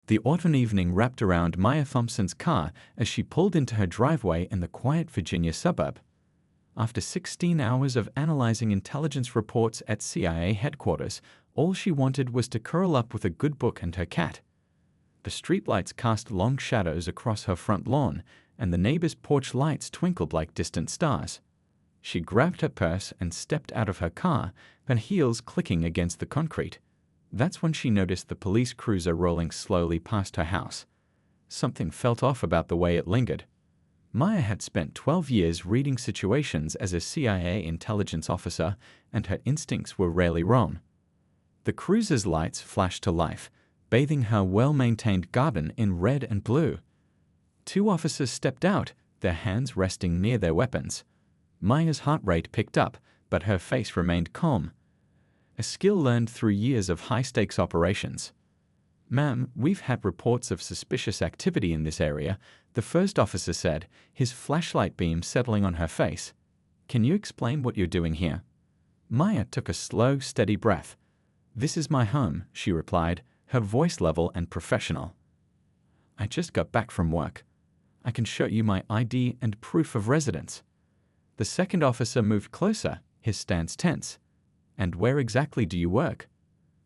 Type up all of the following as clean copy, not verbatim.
The autumn evening wrapped around Maya Thompson's car as she pulled into her driveway in the quiet Virginia suburb. After 16 hours of analyzing intelligence reports at CIA headquarters, all she wanted was to curl up with a good book and her cat. The streetlights cast long shadows across her front lawn, and the neighbor's porch lights twinkled like distant stars. She grabbed her purse and stepped out of her car, her heels clicking against the concrete. That's when she noticed the police cruiser rolling slowly past her house. Something felt off about the way it lingered. Maya had spent 12 years reading situations as a CIA intelligence officer, and her instincts were rarely wrong. The cruiser's lights flashed to life, bathing her well-maintained garden in red and blue. Two officers stepped out, their hands resting near their weapons. Maya's heart rate picked up, but her face remained calm. A skill learned through years of high-stakes operations. "Ma'am, we've had reports of suspicious activity in this area," the first officer said, his flashlight beam settling on her face. "Can you explain what you're doing here?" Maya took a slow, steady breath. "This is my home," she replied, her voice level and professional. "I just got back from work. I can show you my ID and proof of residence." The second officer moved closer, his stance tense. "And where exactly do you work?"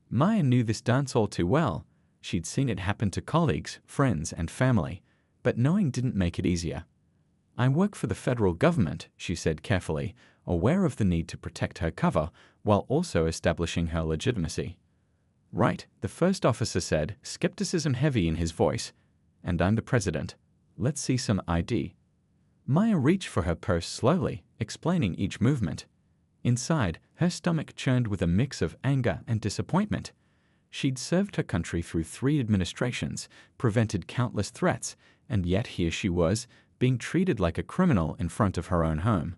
Maya knew this dance all too well. She'd seen it happen to colleagues, friends, and family, but knowing didn't make it easier. "I work for the federal government," she said carefully, aware of the need to protect her cover while also establishing her legitimacy. "Right," the first officer said, skepticism heavy in his voice. "And I'm the president. Let's see some ID." Maya reached for her purse slowly, explaining each movement. Inside, her stomach churned with a mix of anger and disappointment. She'd served her country through 3 administrations, prevented countless threats, and yet here she was, being treated like a criminal in front of her own home.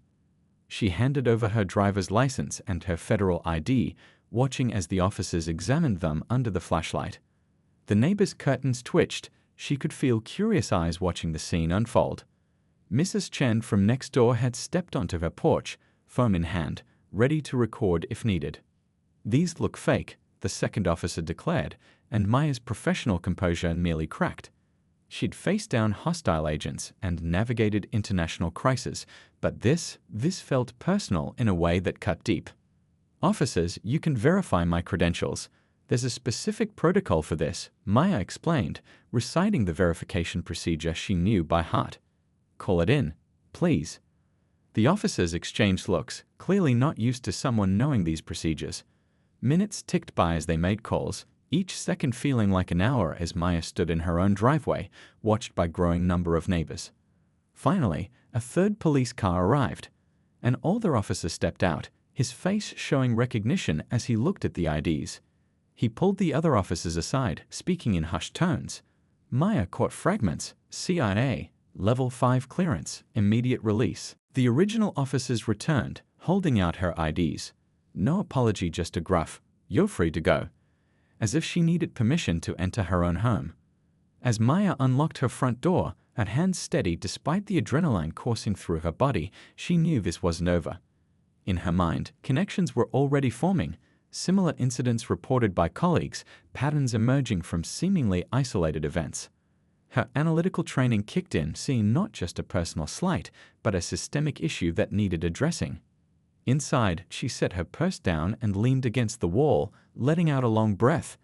She handed over her driver's license and her federal ID, watching as the officers examined them under the flashlight. The neighbor's curtains twitched. She could feel curious eyes watching the scene unfold. Mrs. Chen from next door had stepped onto her porch, phone in hand, ready to record if needed. "These look fake," the second officer declared, and Maya's professional composure merely cracked. She'd faced down hostile agents and navigated international crises, but this felt personal in a way that cut deep. "Officers, you can verify my credentials. There's a specific protocol for this," Maya explained, reciting the verification procedure she knew by heart. "Call it in, please." The officers exchanged looks, clearly not used to someone knowing these procedures. Minutes ticked by as they made calls, each second feeling like an hour as Maya stood in her own driveway, watched by a growing number of neighbors. Finally, a third police car arrived. An older officer stepped out, his face showing recognition as he looked at the IDs. He pulled the other officers aside, speaking in hushed tones. Maya caught fragments: CIA, Level 5 clearance, immediate release. The original officers returned, holding out her IDs. No apology, just a gruff, "You're free to go," as if she needed permission to enter her own home. As Maya unlocked her front door, her hands steady despite the adrenaline coursing through her body, she knew this wasn't over. In her mind, connections were already forming, similar incidents reported by colleagues, patterns emerging from seemingly isolated events. Her analytical training kicked in, seeing not just a personal slight, but a systemic issue that needed addressing. Inside, she set her purse down and leaned against the wall, letting out a long breath.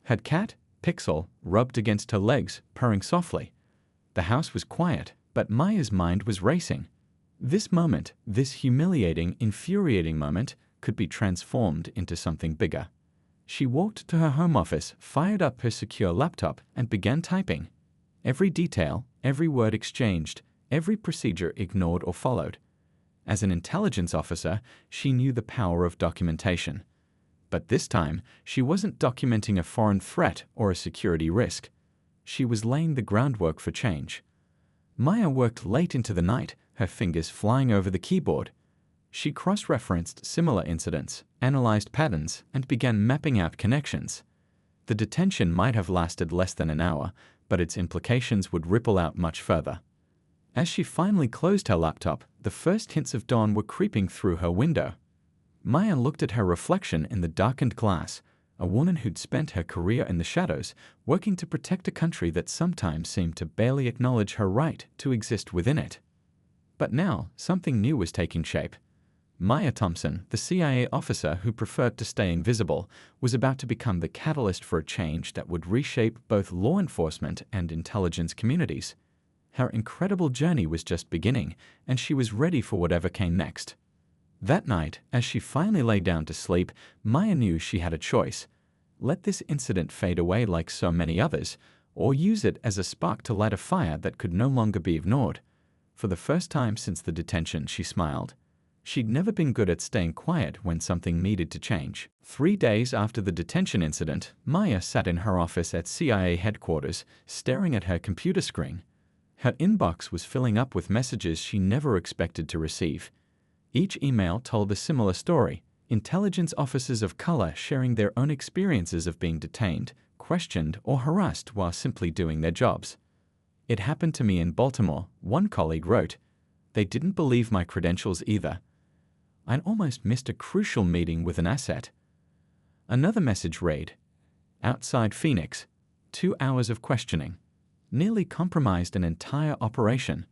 Her cat, Pixel, rubbed against her legs, purring softly. The house was quiet, but Maya's mind was racing. This moment, this humiliating, infuriating moment, could be transformed into something bigger. She walked to her home office, fired up her secure laptop, and began typing. Every detail, every word exchanged, every procedure ignored or followed. As an intelligence officer, she knew the power of documentation. But this time, she wasn't documenting a foreign threat or a security risk. She was laying the groundwork for change. Maya worked late into the night, her fingers flying over the keyboard. She cross-referenced similar incidents, analyzed patterns, and began mapping out connections. The detention might have lasted less than an hour, but its implications would ripple out much further. As she finally closed her laptop, the first hints of dawn were creeping through her window. Maya looked at her reflection in the darkened glass, a woman who'd spent her career in the shadows, working to protect a country that sometimes seemed to barely acknowledge her right to exist within it. But now, something new was taking shape. Maya Thompson, the CIA officer who preferred to stay invisible, was about to become the catalyst for a change that would reshape both law enforcement and intelligence communities. Her incredible journey was just beginning, and she was ready for whatever came next. That night, as she finally lay down to sleep, Maya knew she had a choice: let this incident fade away like so many others, or use it as a spark to light a fire that could no longer be ignored. For the first time since the detention, she smiled. She'd never been good at staying quiet when something needed to change. 3 days after the detention incident, Maya sat in her office at CIA headquarters, staring at her computer screen. Her inbox was filling up with messages she never expected to receive. Each email told a similar story: intelligence officers of color sharing their own experiences of being detained, questioned, or harassed while simply doing their jobs. "It happened to me in Baltimore," one colleague wrote. "They didn't believe my credentials either. I'd almost missed a crucial meeting with an asset." Another message read, "Outside Phoenix, 2 hours of questioning. Nearly compromised an entire operation."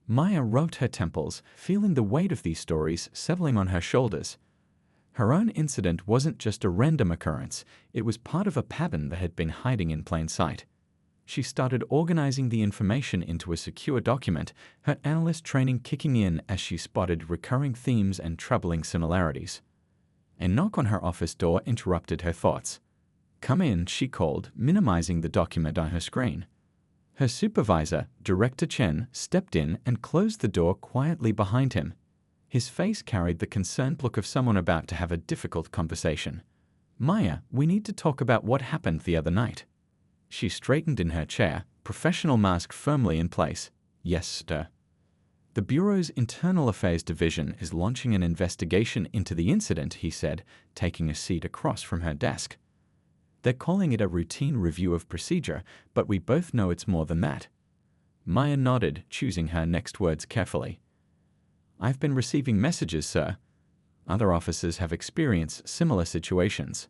Maya rubbed her temples, feeling the weight of these stories settling on her shoulders. Her own incident wasn't just a random occurrence, it was part of a pattern that had been hiding in plain sight. She started organizing the information into a secure document, her analyst training kicking in as she spotted recurring themes and troubling similarities. A knock on her office door interrupted her thoughts. "Come in," she called, minimizing the document on her screen. Her supervisor, Director Chen, stepped in and closed the door quietly behind him. His face carried the concerned look of someone about to have a difficult conversation. "Maya, we need to talk about what happened the other night." She straightened in her chair, professional mask firmly in place. "Yes, sir. The Bureau's Internal Affairs Division is launching an investigation into the incident," he said, taking a seat across from her desk. "They're calling it a routine review of procedure, but we both know it's more than that." Maya nodded, choosing her next words carefully. "I've been receiving messages, sir. Other officers have experienced similar situations."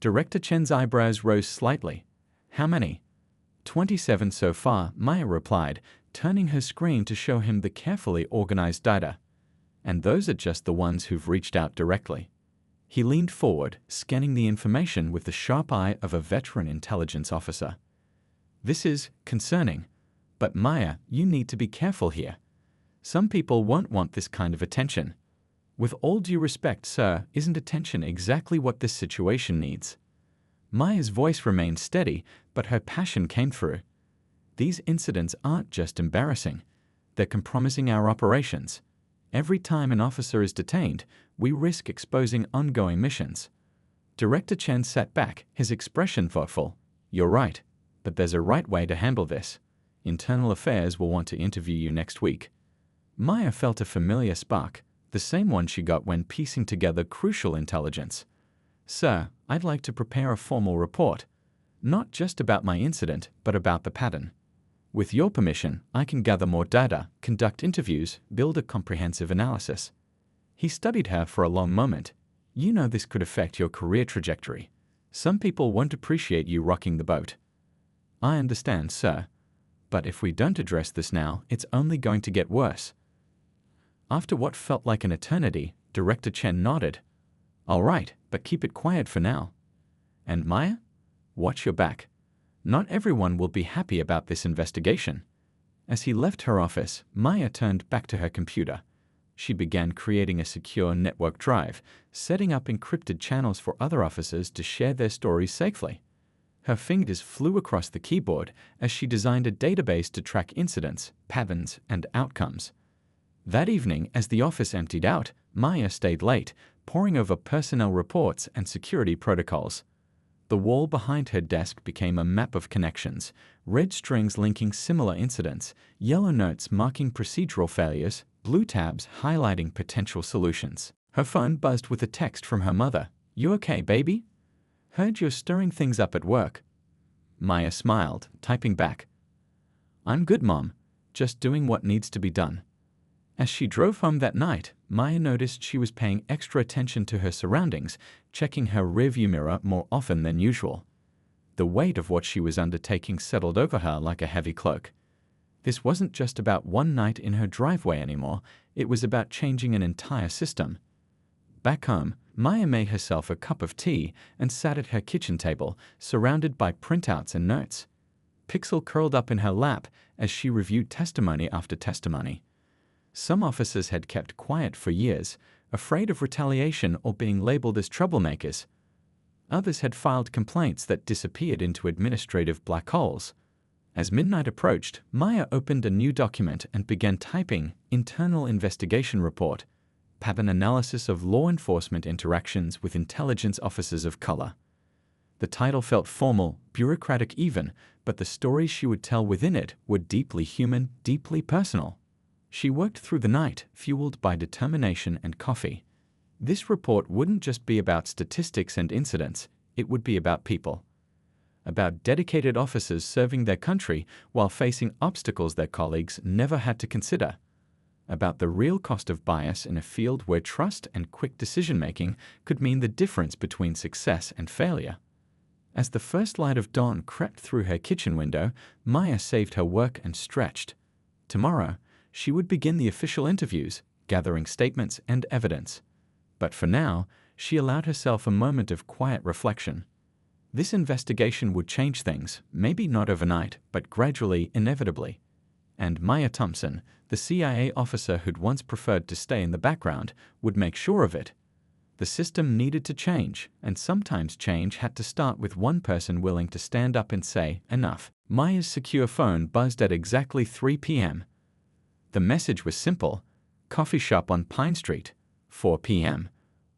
Director Chen's eyebrows rose slightly. "How many?" 27 so far," Maya replied, turning her screen to show him the carefully organized data. "And those are just the ones who've reached out directly." He leaned forward, scanning the information with the sharp eye of a veteran intelligence officer. "This is concerning. But Maya, you need to be careful here. Some people won't want this kind of attention. With all due respect, sir, isn't attention exactly what this situation needs?" Maya's voice remained steady, but her passion came through. "These incidents aren't just embarrassing. They're compromising our operations. Every time an officer is detained, we risk exposing ongoing missions." Director Chen sat back, his expression thoughtful. "You're right, but there's a right way to handle this. Internal Affairs will want to interview you next week." Maya felt a familiar spark, the same one she got when piecing together crucial intelligence. "Sir, I'd like to prepare a formal report. Not just about my incident, but about the pattern. With your permission, I can gather more data, conduct interviews, build a comprehensive analysis." He studied her for a long moment. "You know this could affect your career trajectory. Some people won't appreciate you rocking the boat." "I understand, sir. But if we don't address this now, it's only going to get worse." After what felt like an eternity, Director Chen nodded. "All right, but keep it quiet for now. And Maya? Watch your back. Not everyone will be happy about this investigation." As he left her office, Maya turned back to her computer. She began creating a secure network drive, setting up encrypted channels for other officers to share their stories safely. Her fingers flew across the keyboard as she designed a database to track incidents, patterns, and outcomes. That evening, as the office emptied out, Maya stayed late, poring over personnel reports and security protocols. The wall behind her desk became a map of connections, red strings linking similar incidents, yellow notes marking procedural failures, blue tabs highlighting potential solutions. Her phone buzzed with a text from her mother. "You okay, baby? Heard you're stirring things up at work." Maya smiled, typing back, "I'm good, Mom. Just doing what needs to be done." As she drove home that night, Maya noticed she was paying extra attention to her surroundings, checking her rearview mirror more often than usual. The weight of what she was undertaking settled over her like a heavy cloak. This wasn't just about one night in her driveway anymore, it was about changing an entire system. Back home, Maya made herself a cup of tea and sat at her kitchen table, surrounded by printouts and notes. Pixel curled up in her lap as she reviewed testimony after testimony. Some officers had kept quiet for years, afraid of retaliation or being labeled as troublemakers. Others had filed complaints that disappeared into administrative black holes. As midnight approached, Maya opened a new document and began typing Internal Investigation Report, pattern analysis of law enforcement interactions with intelligence officers of color. The title felt formal, bureaucratic even, but the stories she would tell within it were deeply human, deeply personal. She worked through the night, fueled by determination and coffee. This report wouldn't just be about statistics and incidents, it would be about people. About dedicated officers serving their country while facing obstacles their colleagues never had to consider. About the real cost of bias in a field where trust and quick decision-making could mean the difference between success and failure. As the first light of dawn crept through her kitchen window, Maya saved her work and stretched. Tomorrow, she would begin the official interviews, gathering statements and evidence. But for now, she allowed herself a moment of quiet reflection. This investigation would change things, maybe not overnight, but gradually, inevitably. And Maya Thompson, the CIA officer who'd once preferred to stay in the background, would make sure of it. The system needed to change, and sometimes change had to start with one person willing to stand up and say, enough. Maya's secure phone buzzed at exactly 3 p.m. The message was simple: coffee shop on Pine Street, 4 p.m.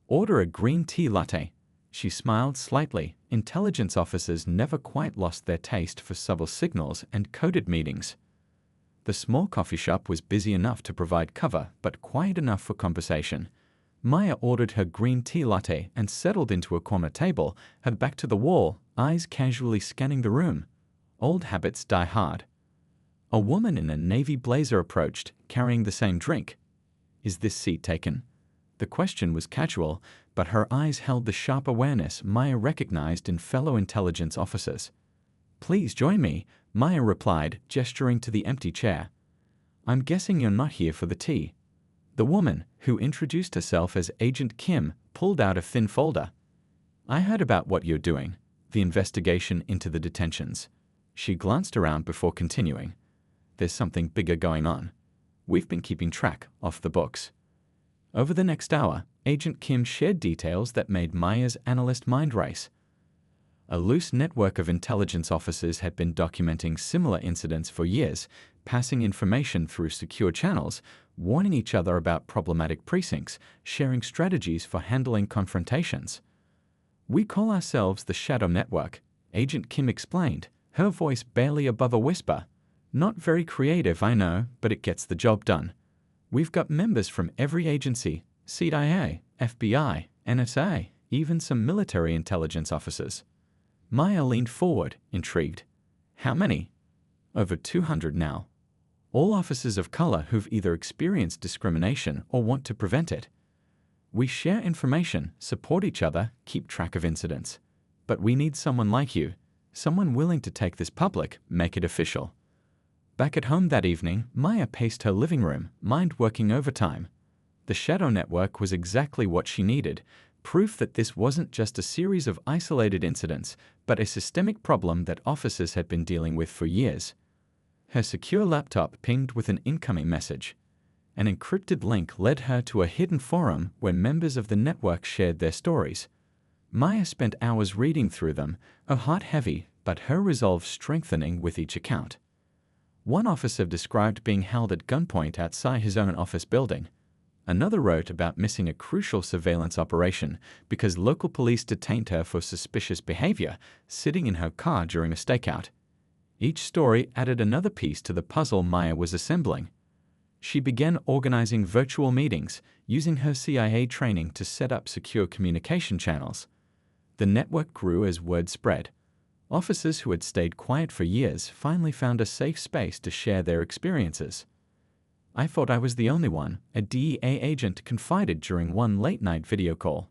Order a green tea latte. She smiled slightly. Intelligence officers never quite lost their taste for subtle signals and coded meetings. The small coffee shop was busy enough to provide cover, but quiet enough for conversation. Maya ordered her green tea latte and settled into a corner table, her back to the wall, eyes casually scanning the room. Old habits die hard. A woman in a navy blazer approached, carrying the same drink. Is this seat taken? The question was casual, but her eyes held the sharp awareness Maya recognized in fellow intelligence officers. Please join me, Maya replied, gesturing to the empty chair. I'm guessing you're not here for the tea. The woman, who introduced herself as Agent Kim, pulled out a thin folder. I heard about what you're doing, the investigation into the detentions. She glanced around before continuing. There's something bigger going on. We've been keeping track, off the books. Over the next hour, Agent Kim shared details that made Maya's analyst mind race. A loose network of intelligence officers had been documenting similar incidents for years, passing information through secure channels, warning each other about problematic precincts, sharing strategies for handling confrontations. We call ourselves the Shadow Network, Agent Kim explained, her voice barely above a whisper. Not very creative, I know, but it gets the job done. We've got members from every agency, CIA, FBI, NSA, even some military intelligence officers. Maya leaned forward, intrigued. How many? Over 200 now. All officers of color who've either experienced discrimination or want to prevent it. We share information, support each other, keep track of incidents. But we need someone like you, someone willing to take this public, make it official. Back at home that evening, Maya paced her living room, mind working overtime. The Shadow Network was exactly what she needed, proof that this wasn't just a series of isolated incidents, but a systemic problem that officers had been dealing with for years. Her secure laptop pinged with an incoming message. An encrypted link led her to a hidden forum where members of the network shared their stories. Maya spent hours reading through them, her heart heavy, but her resolve strengthening with each account. One officer described being held at gunpoint outside his own office building. Another wrote about missing a crucial surveillance operation because local police detained her for suspicious behavior, sitting in her car during a stakeout. Each story added another piece to the puzzle Maya was assembling. She began organizing virtual meetings, using her CIA training to set up secure communication channels. The network grew as word spread. Officers who had stayed quiet for years finally found a safe space to share their experiences. I thought I was the only one, a DEA agent confided during one late-night video call.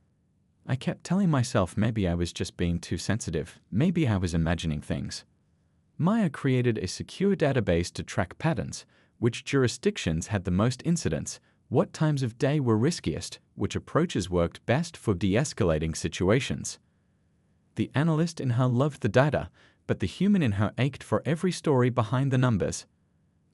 I kept telling myself maybe I was just being too sensitive, maybe I was imagining things. Maya created a secure database to track patterns, which jurisdictions had the most incidents, what times of day were riskiest, which approaches worked best for de-escalating situations. The analyst in her loved the data, but the human in her ached for every story behind the numbers.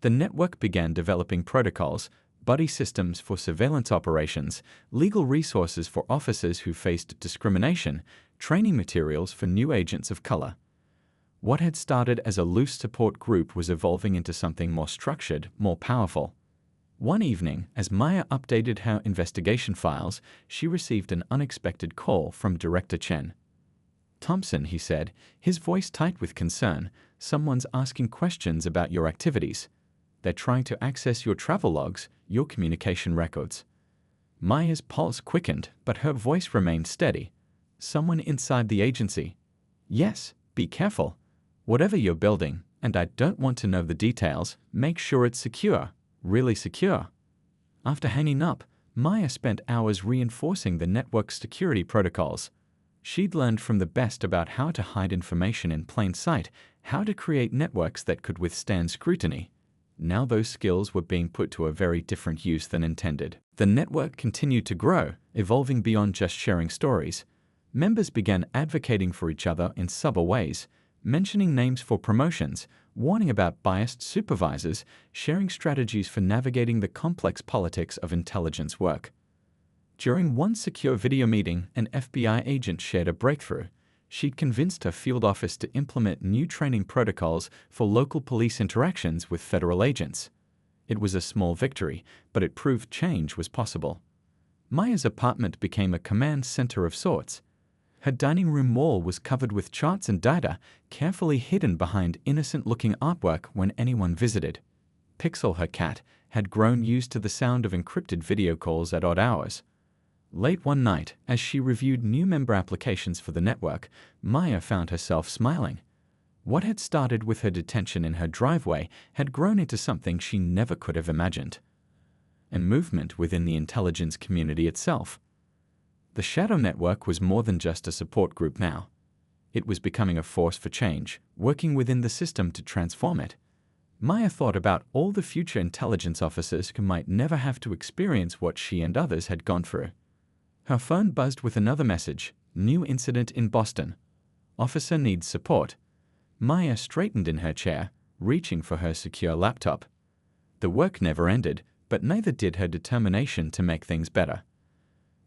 The network began developing protocols, buddy systems for surveillance operations, legal resources for officers who faced discrimination, training materials for new agents of color. What had started as a loose support group was evolving into something more structured, more powerful. One evening, as Maya updated her investigation files, she received an unexpected call from Director Chen. "Thompson," he said, his voice tight with concern, "someone's asking questions about your activities. They're trying to access your travel logs, your communication records." Maya's pulse quickened, but her voice remained steady. "Someone inside the agency." "Yes, be careful. Whatever you're building, and I don't want to know the details, make sure it's secure, really secure." After hanging up, Maya spent hours reinforcing the network's security protocols. She'd learned from the best about how to hide information in plain sight, how to create networks that could withstand scrutiny. Now those skills were being put to a very different use than intended. The network continued to grow, evolving beyond just sharing stories. Members began advocating for each other in subtle ways, mentioning names for promotions, warning about biased supervisors, sharing strategies for navigating the complex politics of intelligence work. During one secure video meeting, an FBI agent shared a breakthrough. She'd convinced her field office to implement new training protocols for local police interactions with federal agents. It was a small victory, but it proved change was possible. Maya's apartment became a command center of sorts. Her dining room wall was covered with charts and data, carefully hidden behind innocent-looking artwork when anyone visited. Pixel, her cat, had grown used to the sound of encrypted video calls at odd hours. Late one night, as she reviewed new member applications for the network, Maya found herself smiling. What had started with her detention in her driveway had grown into something she never could have imagined. A movement within the intelligence community itself. The Shadow Network was more than just a support group now. It was becoming a force for change, working within the system to transform it. Maya thought about all the future intelligence officers who might never have to experience what she and others had gone through. Her phone buzzed with another message: "New incident in Boston. Officer needs support." Maya straightened in her chair, reaching for her secure laptop. The work never ended, but neither did her determination to make things better.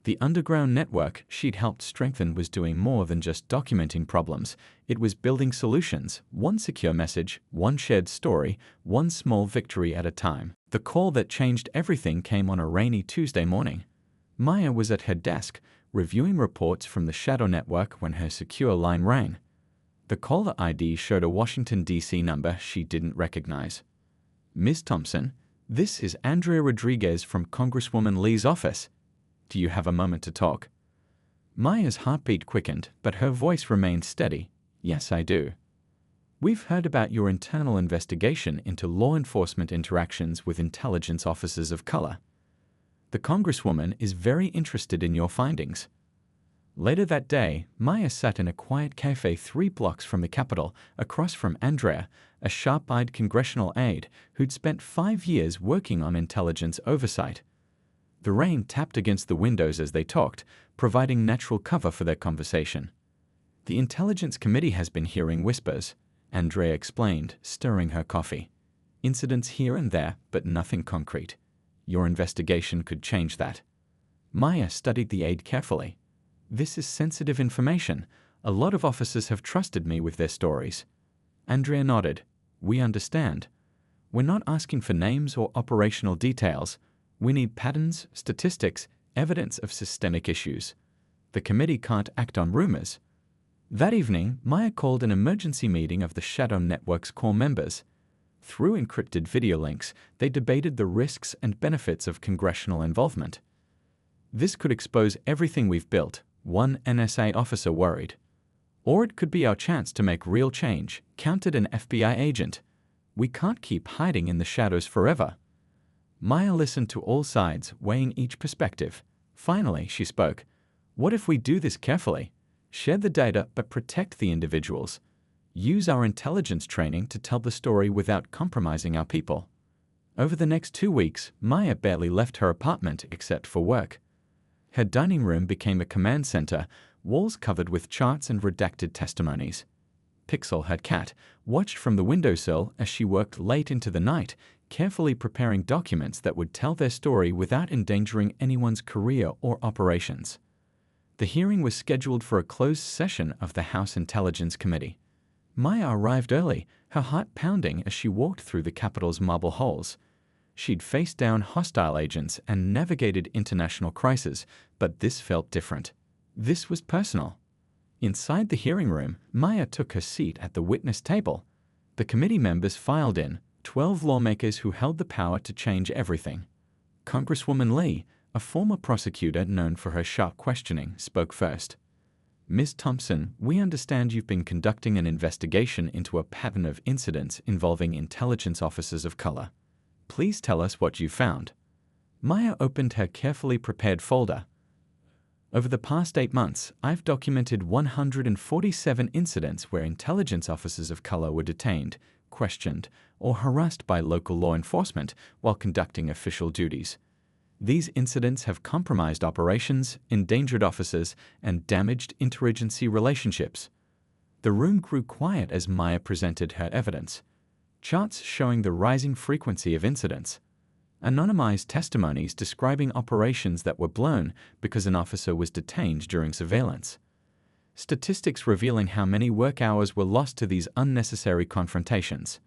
The underground network she'd helped strengthen was doing more than just documenting problems. It was building solutions, one secure message, one shared story, one small victory at a time. The call that changed everything came on a rainy Tuesday morning. Maya was at her desk, reviewing reports from the Shadow Network when her secure line rang. The caller ID showed a Washington, D.C. number she didn't recognize. "Ms. Thompson, this is Andrea Rodriguez from Congresswoman Lee's office. Do you have a moment to talk?" Maya's heartbeat quickened, but her voice remained steady. "Yes, I do. We've heard about your internal investigation into law enforcement interactions with intelligence officers of color. The Congresswoman is very interested in your findings." Later that day, Maya sat in a quiet cafe 3 blocks from the Capitol, across from Andrea, a sharp-eyed congressional aide who'd spent 5 years working on intelligence oversight. The rain tapped against the windows as they talked, providing natural cover for their conversation. "The Intelligence Committee has been hearing whispers," Andrea explained, stirring her coffee. "Incidents here and there, but nothing concrete. Your investigation could change that." Maya studied the aide carefully. "This is sensitive information. A lot of officers have trusted me with their stories." Andrea nodded. "We understand. We're not asking for names or operational details. We need patterns, statistics, evidence of systemic issues. The committee can't act on rumors." That evening, Maya called an emergency meeting of the Shadow Network's core members. Through encrypted video links, they debated the risks and benefits of congressional involvement. "This could expose everything we've built," one NSA officer worried. "Or it could be our chance to make real change," countered an FBI agent. "We can't keep hiding in the shadows forever." Maya listened to all sides, weighing each perspective. Finally, she spoke. What if we do this carefully? Share the data but protect the individuals. Use our intelligence training to tell the story without compromising our people. Over the next 2 weeks, Maya barely left her apartment except for work. Her dining room became a command center, walls covered with charts and redacted testimonies. Pixel, her cat, watched from the windowsill as she worked late into the night, carefully preparing documents that would tell their story without endangering anyone's career or operations. The hearing was scheduled for a closed session of the House Intelligence Committee. Maya arrived early, her heart pounding as she walked through the Capitol's marble halls. She'd faced down hostile agents and navigated international crises, but this felt different. This was personal. Inside the hearing room, Maya took her seat at the witness table. The committee members filed in, 12 lawmakers who held the power to change everything. Congresswoman Lee, a former prosecutor known for her sharp questioning, spoke first. Ms. Thompson, we understand you've been conducting an investigation into a pattern of incidents involving intelligence officers of color. Please tell us what you found. Maya opened her carefully prepared folder. Over the past 8 months, I've documented 147 incidents where intelligence officers of color were detained, questioned, or harassed by local law enforcement while conducting official duties. These incidents have compromised operations, endangered officers, and damaged interagency relationships. The room grew quiet as Maya presented her evidence. Charts showing the rising frequency of incidents. Anonymized testimonies describing operations that were blown because an officer was detained during surveillance. Statistics revealing how many work hours were lost to these unnecessary confrontations.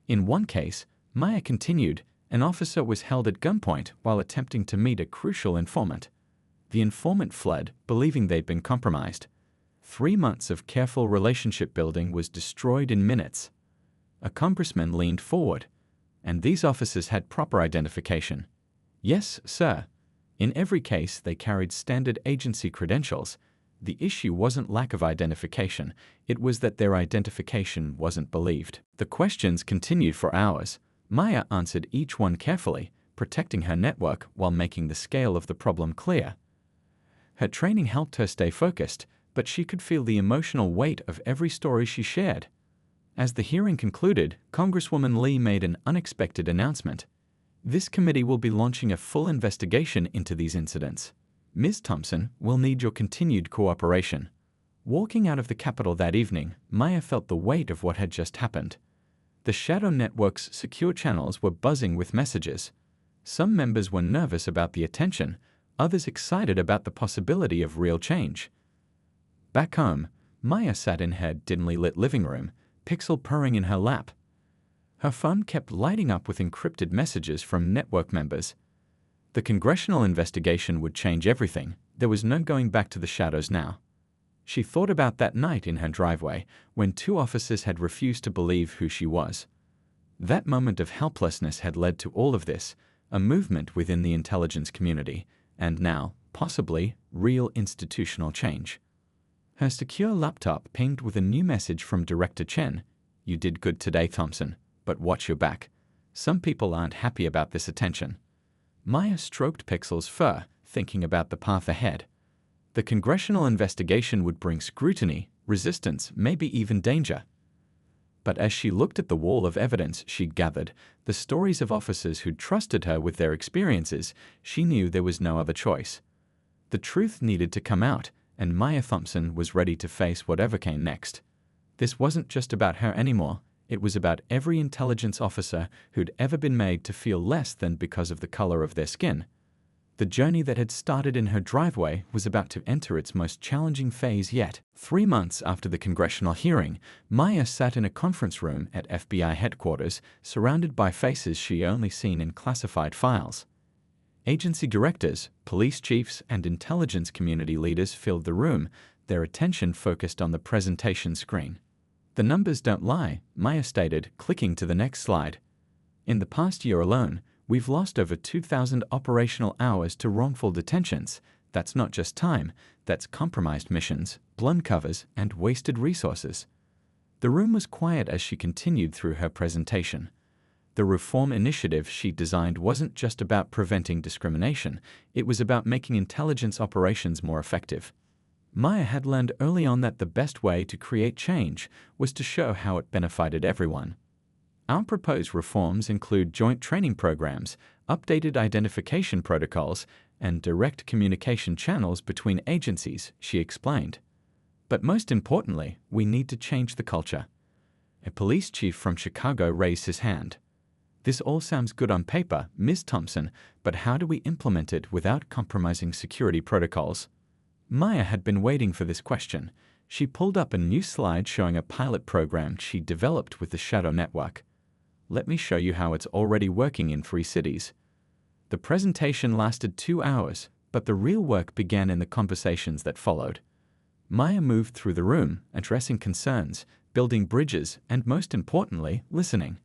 In one case, Maya continued, an officer was held at gunpoint while attempting to meet a crucial informant. The informant fled, believing they'd been compromised. 3 months of careful relationship building was destroyed in minutes. A congressman leaned forward. And these officers had proper identification. Yes, sir. In every case, they carried standard agency credentials. The issue wasn't lack of identification, it was that their identification wasn't believed. The questions continued for hours. Maya answered each one carefully, protecting her network while making the scale of the problem clear. Her training helped her stay focused, but she could feel the emotional weight of every story she shared. As the hearing concluded, Congresswoman Lee made an unexpected announcement. This committee will be launching a full investigation into these incidents. Ms. Thompson will need your continued cooperation. Walking out of the Capitol that evening, Maya felt the weight of what had just happened. The Shadow Network's secure channels were buzzing with messages. Some members were nervous about the attention, others excited about the possibility of real change. Back home, Maya sat in her dimly lit living room, Pixel purring in her lap. Her phone kept lighting up with encrypted messages from network members. The congressional investigation would change everything. There was no going back to the shadows now. She thought about that night in her driveway when 2 officers had refused to believe who she was. That moment of helplessness had led to all of this, a movement within the intelligence community, and now, possibly, real institutional change. Her secure laptop pinged with a new message from Director Chen. You did good today, Thompson, but watch your back. Some people aren't happy about this attention. Maya stroked Pixel's fur, thinking about the path ahead. The congressional investigation would bring scrutiny, resistance, maybe even danger. But as she looked at the wall of evidence she'd gathered, the stories of officers who'd trusted her with their experiences, she knew there was no other choice. The truth needed to come out, and Maya Thompson was ready to face whatever came next. This wasn't just about her anymore. It was about every intelligence officer who'd ever been made to feel less than because of the color of their skin. The journey that had started in her driveway was about to enter its most challenging phase yet. 3 months after the congressional hearing, Maya sat in a conference room at FBI headquarters, surrounded by faces she only seen in classified files. Agency directors, police chiefs, and intelligence community leaders filled the room, their attention focused on the presentation screen. The numbers don't lie, Maya stated, clicking to the next slide. In the past year alone, we've lost over 2,000 operational hours to wrongful detentions. That's not just time, that's compromised missions, blown covers, and wasted resources. The room was quiet as she continued through her presentation. The The reform initiative she designed wasn't just about preventing discrimination, it was about making intelligence operations more effective. Maya had learned early on that the best way to create change was to show how it benefited everyone. Our proposed reforms include joint training programs, updated identification protocols, and direct communication channels between agencies, she explained. But most importantly, we need to change the culture. A police chief from Chicago raised his hand. This all sounds good on paper, Ms. Thompson, but how do we implement it without compromising security protocols? Maya had been waiting for this question. She pulled up a new slide showing a pilot program she developed with the Shadow Network. Let me show you how it's already working in 3 cities. The presentation lasted 2 hours, but the real work began in the conversations that followed. Maya moved through the room, addressing concerns, building bridges, and most importantly, listening.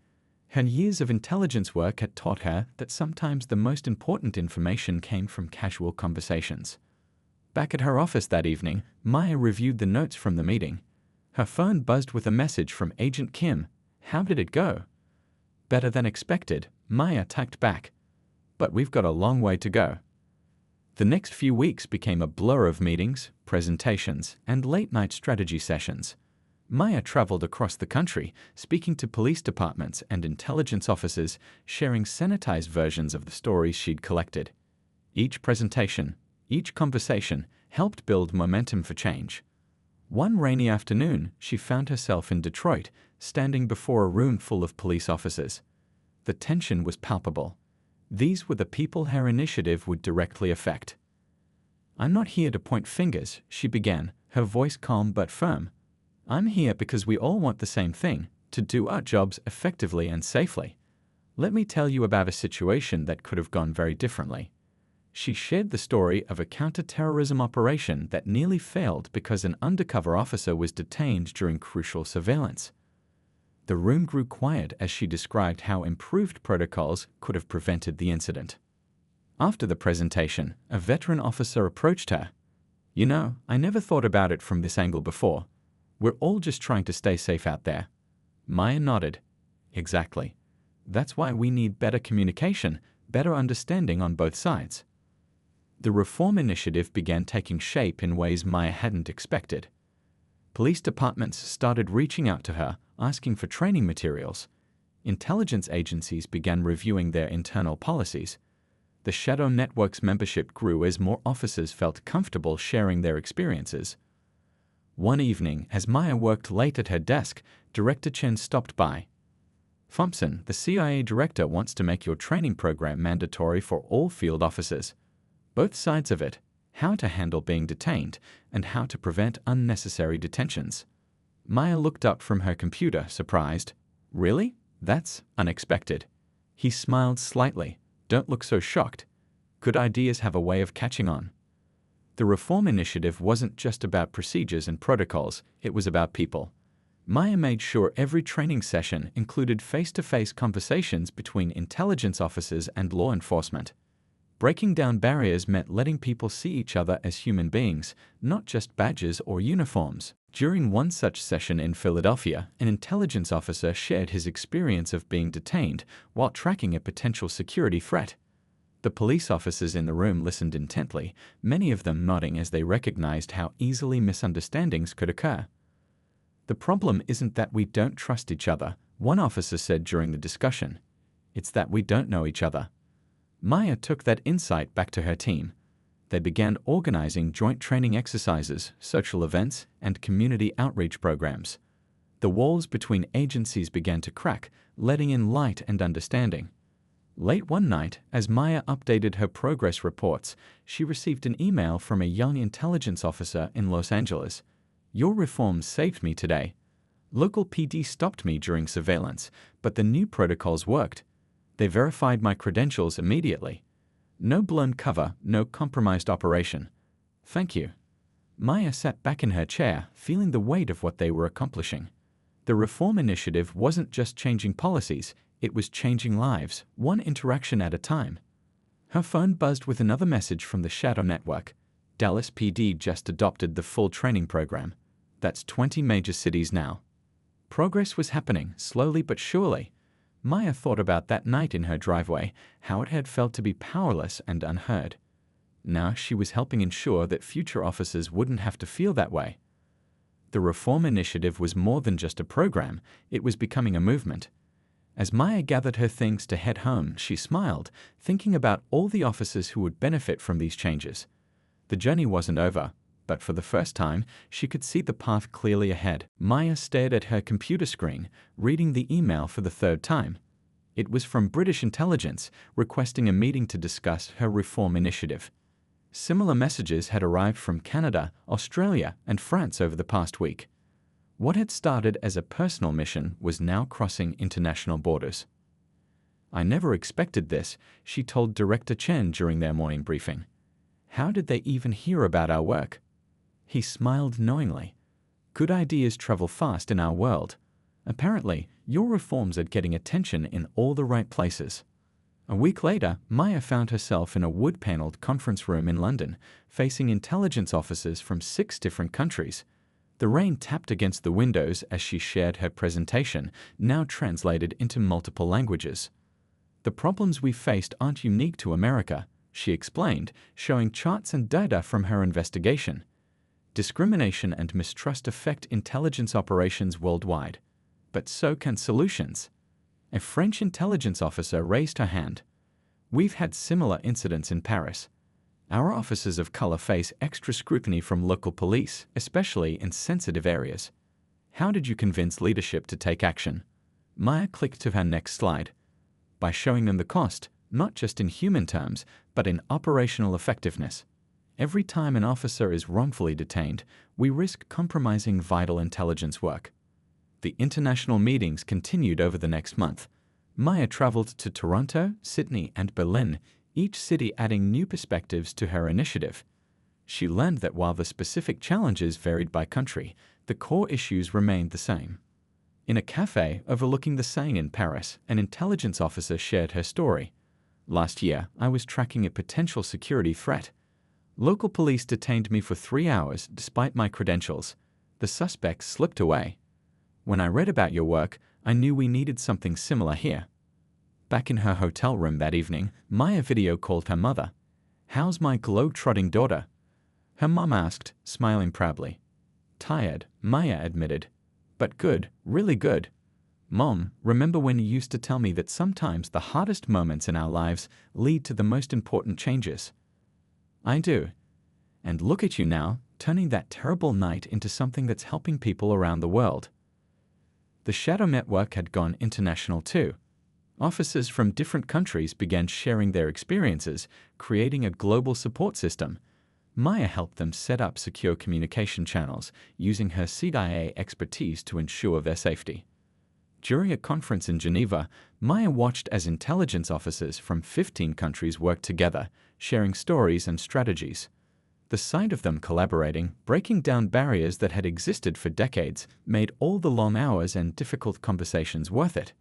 Her years of intelligence work had taught her that sometimes the most important information came from casual conversations. Back at her office that evening, Maya reviewed the notes from the meeting. Her phone buzzed with a message from Agent Kim. How did it go? Better than expected, Maya typed back. But we've got a long way to go. The next few weeks became a blur of meetings, presentations, and late-night strategy sessions. Maya traveled across the country, speaking to police departments and intelligence officers, sharing sanitized versions of the stories she'd collected. Each presentation, each conversation helped build momentum for change. One rainy afternoon, she found herself in Detroit, standing before a room full of police officers. The tension was palpable. These were the people her initiative would directly affect. I'm not here to point fingers, she began, her voice calm but firm. I'm here because we all want the same thing, to do our jobs effectively and safely. Let me tell you about a situation that could have gone very differently. She shared the story of a counter-terrorism operation that nearly failed because an undercover officer was detained during crucial surveillance. The room grew quiet as she described how improved protocols could have prevented the incident. After the presentation, a veteran officer approached her. You know, I never thought about it from this angle before. We're all just trying to stay safe out there. Maya nodded. Exactly. That's why we need better communication, better understanding on both sides. The reform initiative began taking shape in ways Maya hadn't expected. Police departments started reaching out to her, asking for training materials. Intelligence agencies began reviewing their internal policies. The Shadow Network's membership grew as more officers felt comfortable sharing their experiences. One evening, as Maya worked late at her desk, Director Chen stopped by. Thompson, the CIA director wants to make your training program mandatory for all field officers. Both sides of it, how to handle being detained and how to prevent unnecessary detentions. Maya looked up from her computer, surprised. Really? That's unexpected. He smiled slightly. Don't look so shocked. Good ideas have a way of catching on. The reform initiative wasn't just about procedures and protocols, it was about people. Maya made sure every training session included face-to-face conversations between intelligence officers and law enforcement. Breaking down barriers meant letting people see each other as human beings, not just badges or uniforms. During one such session in Philadelphia, an intelligence officer shared his experience of being detained while tracking a potential security threat. The police officers in the room listened intently, many of them nodding as they recognized how easily misunderstandings could occur. The problem isn't that we don't trust each other, one officer said during the discussion. It's that we don't know each other. Maya took that insight back to her team. They began organizing joint training exercises, social events, and community outreach programs. The walls between agencies began to crack, letting in light and understanding. Late one night, as Maya updated her progress reports, she received an email from a young intelligence officer in Los Angeles. Your reforms saved me today. Local PD stopped me during surveillance, but the new protocols worked. They verified my credentials immediately. No blown cover, no compromised operation. Thank you. Maya sat back in her chair, feeling the weight of what they were accomplishing. The reform initiative wasn't just changing policies, it was changing lives, one interaction at a time. Her phone buzzed with another message from the Shadow Network. Dallas PD just adopted the full training program. That's 20 major cities now. Progress was happening, slowly but surely. Maya thought about that night in her driveway, how it had felt to be powerless and unheard. Now she was helping ensure that future officers wouldn't have to feel that way. The Reform Initiative was more than just a program, it was becoming a movement. As Maya gathered her things to head home, she smiled, thinking about all the officers who would benefit from these changes. The journey wasn't over, but for the first time, she could see the path clearly ahead. Maya stared at her computer screen, reading the email for the third time. It was from British intelligence, requesting a meeting to discuss her reform initiative. Similar messages had arrived from Canada, Australia, and France over the past week. What had started as a personal mission was now crossing international borders. "I never expected this," she told Director Chen during their morning briefing. "How did they even hear about our work?" He smiled knowingly. "Good ideas travel fast in our world. Apparently, your reforms are getting attention in all the right places." A week later, Maya found herself in a wood-paneled conference room in London, facing intelligence officers from 6 different countries. The rain tapped against the windows as she shared her presentation, now translated into multiple languages. "The problems we faced aren't unique to America," she explained, showing charts and data from her investigation. "Discrimination and mistrust affect intelligence operations worldwide. But so can solutions." A French intelligence officer raised her hand. "We've had similar incidents in Paris. Our officers of color face extra scrutiny from local police, especially in sensitive areas. How did you convince leadership to take action?" Maya clicked to her next slide. "By showing them the cost, not just in human terms, but in operational effectiveness. Every time an officer is wrongfully detained, we risk compromising vital intelligence work." The international meetings continued over the next month. Maya traveled to Toronto, Sydney, and Berlin, each city adding new perspectives to her initiative. She learned that while the specific challenges varied by country, the core issues remained the same. In a cafe overlooking the Seine in Paris, an intelligence officer shared her story. "Last year, I was tracking a potential security threat. Local police detained me for 3 hours despite my credentials. The suspect slipped away. When I read about your work, I knew we needed something similar here." Back in her hotel room that evening, Maya video called her mother. "How's my globe-trotting daughter?" Her mom asked, smiling proudly. "Tired," Maya admitted. "But good, really good. Mom, remember when you used to tell me that sometimes the hardest moments in our lives lead to the most important changes?" "I do. And look at you now, turning that terrible night into something that's helping people around the world." The shadow network had gone international too. Officers from different countries began sharing their experiences, creating a global support system. Maya helped them set up secure communication channels, using her CIA expertise to ensure their safety. During a conference in Geneva, Maya watched as intelligence officers from 15 countries worked together, sharing stories and strategies. The sight of them collaborating, breaking down barriers that had existed for decades, made all the long hours and difficult conversations worth it.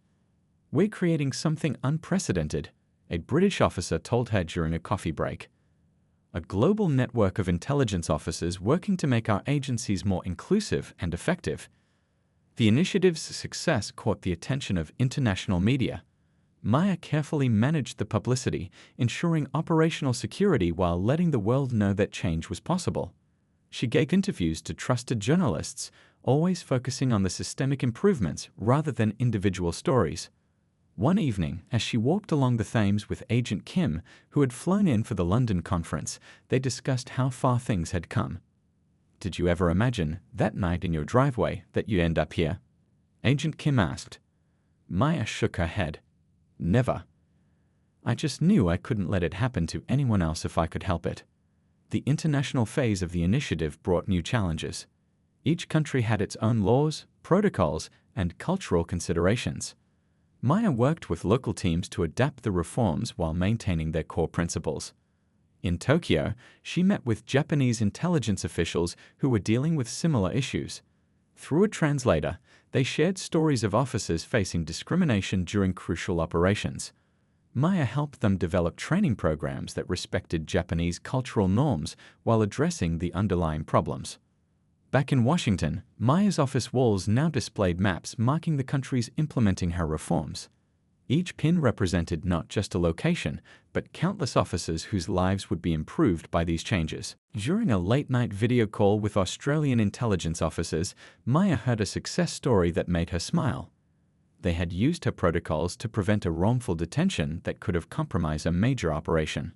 "We're creating something unprecedented," a British officer told her during a coffee break. "A global network of intelligence officers working to make our agencies more inclusive and effective." The initiative's success caught the attention of international media. Maya carefully managed the publicity, ensuring operational security while letting the world know that change was possible. She gave interviews to trusted journalists, always focusing on the systemic improvements rather than individual stories. One evening, as she walked along the Thames with Agent Kim, who had flown in for the London conference, they discussed how far things had come. "Did you ever imagine, that night in your driveway, that you'd end up here?" Agent Kim asked. Maya shook her head. "Never. I just knew I couldn't let it happen to anyone else if I could help it." The international phase of the initiative brought new challenges. Each country had its own laws, protocols, and cultural considerations. Maya worked with local teams to adapt the reforms while maintaining their core principles. In Tokyo, she met with Japanese intelligence officials who were dealing with similar issues. Through a translator, they shared stories of officers facing discrimination during crucial operations. Maya helped them develop training programs that respected Japanese cultural norms while addressing the underlying problems. Back in Washington, Maya's office walls now displayed maps marking the countries implementing her reforms. Each pin represented not just a location, but countless officers whose lives would be improved by these changes. During a late-night video call with Australian intelligence officers, Maya heard a success story that made her smile. They had used her protocols to prevent a wrongful detention that could have compromised a major operation.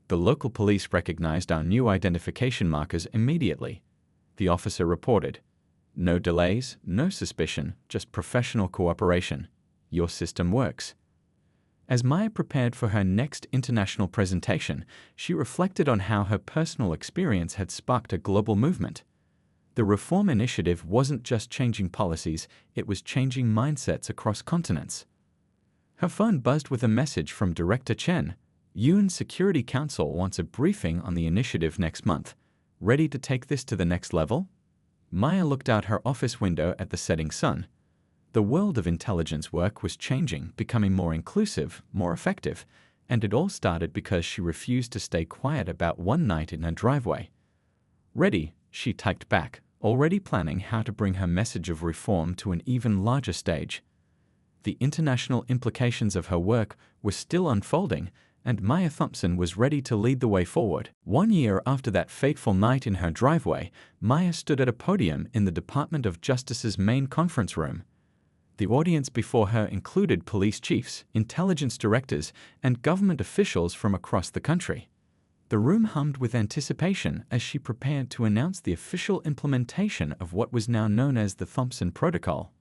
The local police recognized our new identification markers immediately. The officer reported, "No delays, no suspicion, just professional cooperation. Your system works." As Maya prepared for her next international presentation, she reflected on how her personal experience had sparked a global movement. The reform initiative wasn't just changing policies, it was changing mindsets across continents. Her phone buzzed with a message from Director Chen. UN Security Council wants a briefing on the initiative next month. Ready to take this to the next level? Maya looked out her office window at the setting sun. The world of intelligence work was changing, becoming more inclusive, more effective, and it all started because she refused to stay quiet about one night in her driveway. "Ready," she typed back, already planning how to bring her message of reform to an even larger stage. The international implications of her work were still unfolding, and Maya Thompson was ready to lead the way forward. 1 year after that fateful night in her driveway, Maya stood at a podium in the Department of Justice's main conference room. The audience before her included police chiefs, intelligence directors, and government officials from across the country. The room hummed with anticipation as she prepared to announce the official implementation of what was now known as the Thompson Protocol.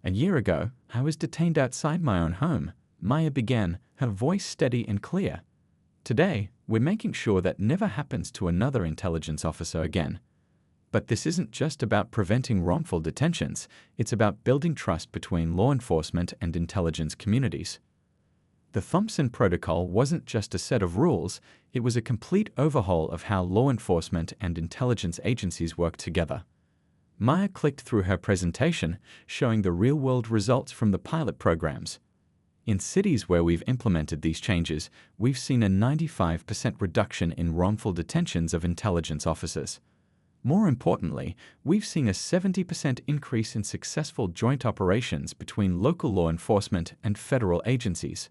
"A year ago, I was detained outside my own home," Maya began, her voice steady and clear. "Today, we're making sure that never happens to another intelligence officer again. But this isn't just about preventing wrongful detentions, it's about building trust between law enforcement and intelligence communities." The Thompson Protocol wasn't just a set of rules, it was a complete overhaul of how law enforcement and intelligence agencies work together. Maya clicked through her presentation, showing the real-world results from the pilot programs. In cities where we've implemented these changes, we've seen a 95% reduction in wrongful detentions of intelligence officers. More importantly, we've seen a 70% increase in successful joint operations between local law enforcement and federal agencies.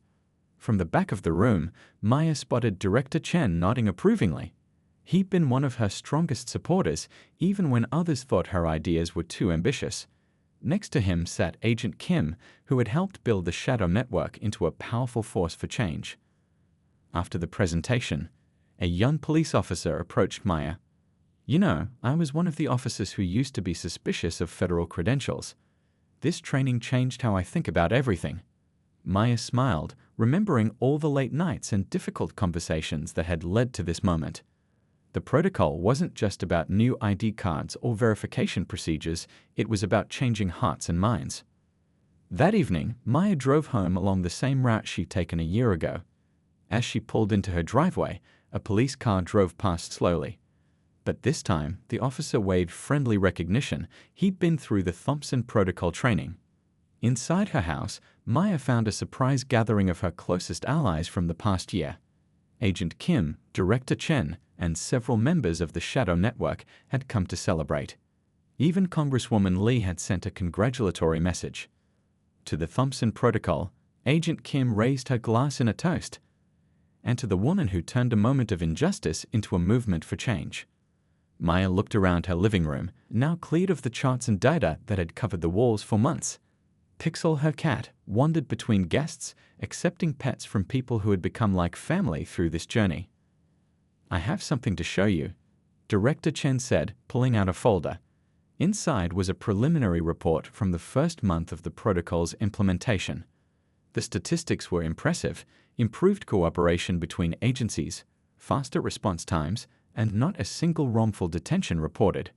From the back of the room, Maya spotted Director Chen nodding approvingly. He'd been one of her strongest supporters, even when others thought her ideas were too ambitious. Next to him sat Agent Kim, who had helped build the Shadow Network into a powerful force for change. After the presentation, a young police officer approached Maya. "You know, I was one of the officers who used to be suspicious of federal credentials. This training changed how I think about everything." Maya smiled, remembering all the late nights and difficult conversations that had led to this moment. The protocol wasn't just about new ID cards or verification procedures, it was about changing hearts and minds. That evening, Maya drove home along the same route she'd taken a year ago. As she pulled into her driveway, a police car drove past slowly. But this time, the officer waved friendly recognition. He'd been through the Thompson Protocol training. Inside her house, Maya found a surprise gathering of her closest allies from the past year. Agent Kim, Director Chen, and several members of the Shadow Network had come to celebrate. Even Congresswoman Lee had sent a congratulatory message. To the Thompson Protocol, Agent Kim raised her glass in a toast. And to the woman who turned a moment of injustice into a movement for change. Maya looked around her living room, now cleared of the charts and data that had covered the walls for months. Pixel, her cat, wandered between guests, accepting pets from people who had become like family through this journey. "I have something to show you," Director Chen said, pulling out a folder. Inside was a preliminary report from the first month of the protocol's implementation. The statistics were impressive: improved cooperation between agencies, faster response times, and not a single wrongful detention reported.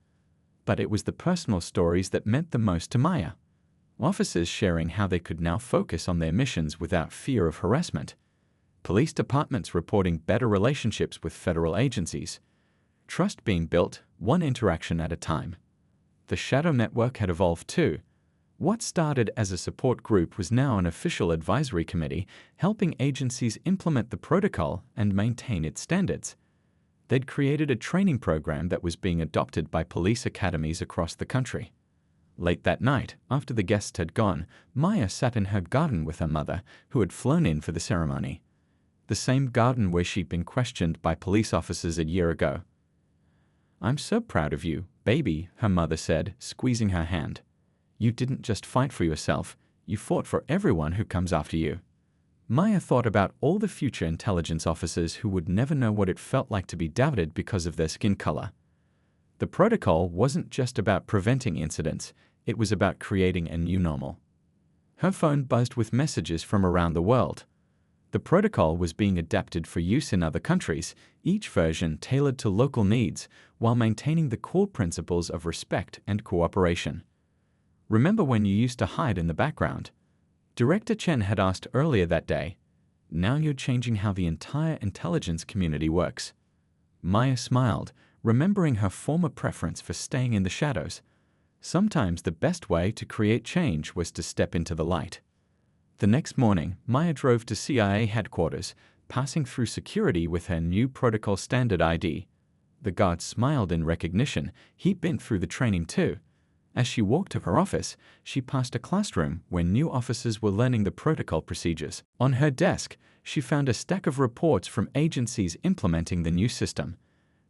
But it was the personal stories that meant the most to Maya. Officers sharing how they could now focus on their missions without fear of harassment. Police departments reporting better relationships with federal agencies. Trust being built, one interaction at a time. The Shadow Network had evolved too. What started as a support group was now an official advisory committee helping agencies implement the protocol and maintain its standards. They'd created a training program that was being adopted by police academies across the country. Late that night, after the guests had gone, Maya sat in her garden with her mother, who had flown in for the ceremony. The same garden where she'd been questioned by police officers a year ago. "I'm so proud of you, baby," her mother said, squeezing her hand. "You didn't just fight for yourself, you fought for everyone who comes after you." Maya thought about all the future intelligence officers who would never know what it felt like to be doubted because of their skin color. The protocol wasn't just about preventing incidents, it was about creating a new normal. Her phone buzzed with messages from around the world. The protocol was being adapted for use in other countries, each version tailored to local needs, while maintaining the core principles of respect and cooperation. "Remember when you used to hide in the background?" Director Chen had asked earlier that day. "Now you're changing how the entire intelligence community works." Maya smiled, remembering her former preference for staying in the shadows. Sometimes the best way to create change was to step into the light. The next morning, Maya drove to CIA headquarters, passing through security with her new protocol standard ID. The guard smiled in recognition. He'd been through the training too. As she walked to her office, she passed a classroom where new officers were learning the protocol procedures. On her desk, she found a stack of reports from agencies implementing the new system.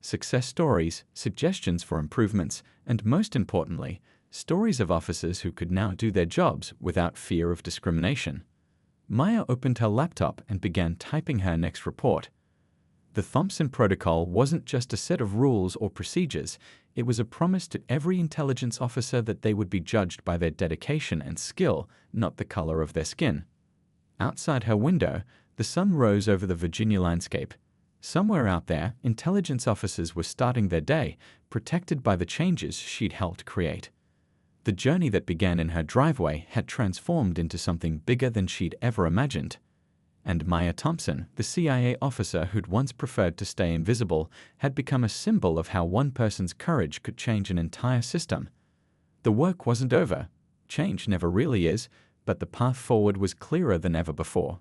Success stories, suggestions for improvements, and most importantly, stories of officers who could now do their jobs without fear of discrimination. Maya opened her laptop and began typing her next report. The Thompson Protocol wasn't just a set of rules or procedures, it was a promise to every intelligence officer that they would be judged by their dedication and skill, not the color of their skin. Outside her window, the sun rose over the Virginia landscape. Somewhere out there, intelligence officers were starting their day, protected by the changes she'd helped create. The journey that began in her driveway had transformed into something bigger than she'd ever imagined. And Maya Thompson, the CIA officer who'd once preferred to stay invisible, had become a symbol of how one person's courage could change an entire system. The work wasn't over. Change never really is, but the path forward was clearer than ever before.